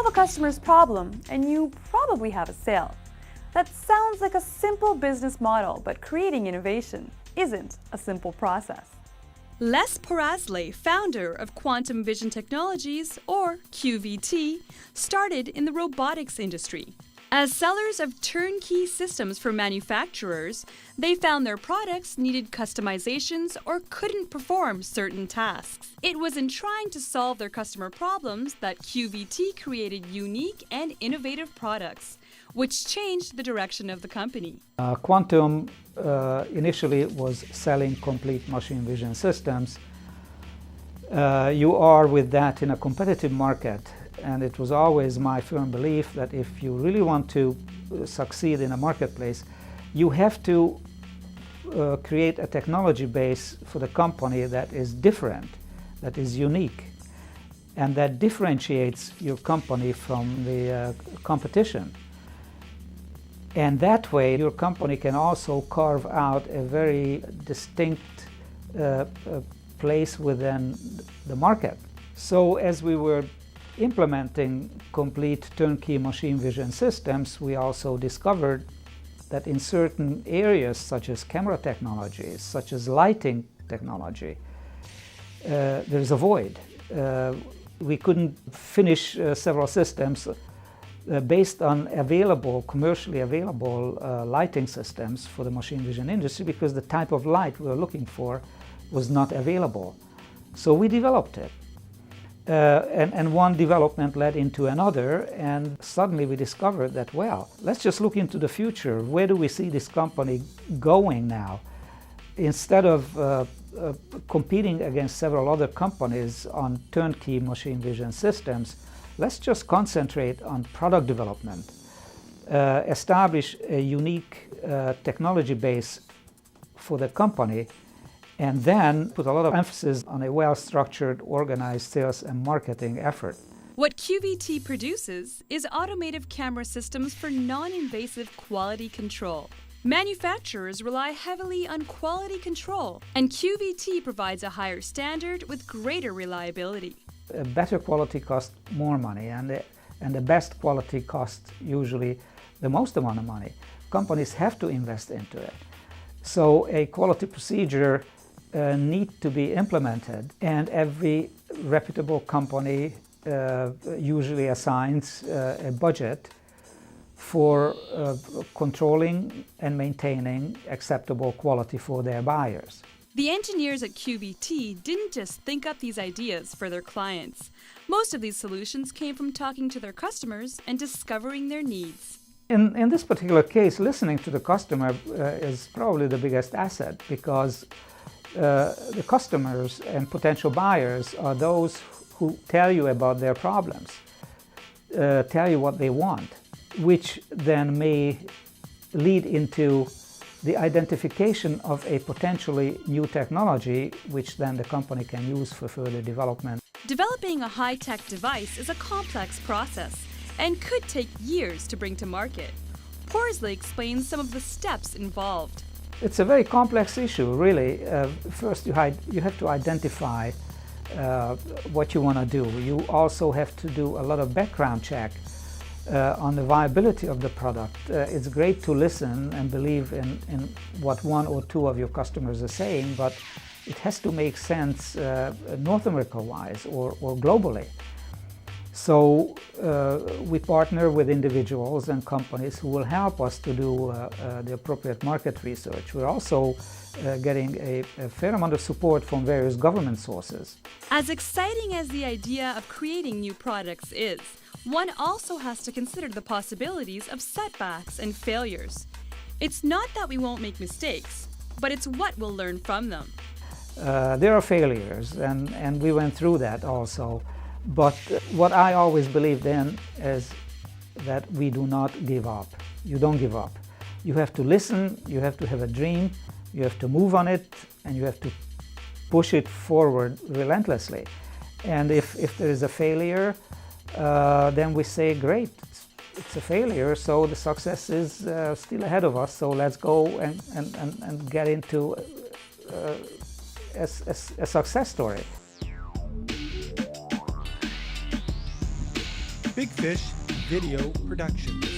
solve a customer's problem and you probably have a sale. That sounds like a simple business model, but creating innovation isn't a simple process. Les Poroszlay, founder of Quantum Vision Technologies, or QVT, started in the robotics industry. As sellers of turnkey systems for manufacturers, they found their products needed customizations or couldn't perform certain tasks. It was in trying to solve their customer problems that QVT created unique and innovative products, which changed the direction of the company. Quantum initially was selling complete machine vision systems. You are with that in a competitive market, and it was always my firm belief that if you really want to succeed in a marketplace, you have to create a technology base for the company that is different, that is unique, and that differentiates your company from the competition. And that way your company can also carve out a very distinct place within the market. So as we were implementing complete turnkey machine vision systems, we also discovered that in certain areas such as camera technologies, such as lighting technology, there's a void. We couldn't finish several systems based on commercially available lighting systems for the machine vision industry, because the type of light we were looking for was not available. So we developed it. And one development led into another, and suddenly we discovered that, well, let's just look into the future. Where do we see this company going now? Instead of competing against several other companies on turnkey machine vision systems, let's just concentrate on product development, establish a unique technology base for the company, and then put a lot of emphasis on a well-structured, organized sales and marketing effort. What QVT produces is automated camera systems for non-invasive quality control. Manufacturers rely heavily on quality control, and QVT provides a higher standard with greater reliability. A better quality costs more money, and the best quality costs usually the most amount of money. Companies have to invest into it. So a quality procedure needs to be implemented, and every reputable company usually assigns a budget for controlling and maintaining acceptable quality for their buyers. The engineers at QVT didn't just think up these ideas for their clients. Most of these solutions came from talking to their customers and discovering their needs. In this particular case, listening to the customer is probably the biggest asset, because the customers and potential buyers are those who tell you about their problems, tell you what they want, which then may lead into the identification of a potentially new technology, which then the company can use for further development. Developing a high-tech device is a complex process and could take years to bring to market. Poroszlay explains some of the steps involved. It's a very complex issue, really. First, you have to identify what you want to do. You also have to do a lot of background check on the viability of the product. It's great to listen and believe in what one or two of your customers are saying, but it has to make sense North America-wise or globally. So we partner with individuals and companies who will help us to do the appropriate market research. We're also getting a fair amount of support from various government sources. As exciting as the idea of creating new products is, one also has to consider the possibilities of setbacks and failures. It's not that we won't make mistakes, but it's what we'll learn from them. There are failures, and we went through that also. But what I always believed in is that we do not give up. You don't give up. You have to listen, you have to have a dream, you have to move on it, and you have to push it forward relentlessly. And if there is a failure, then we say, great, it's a failure, so the success is still ahead of us, so let's go and get into a success story. Big Fish Video Production.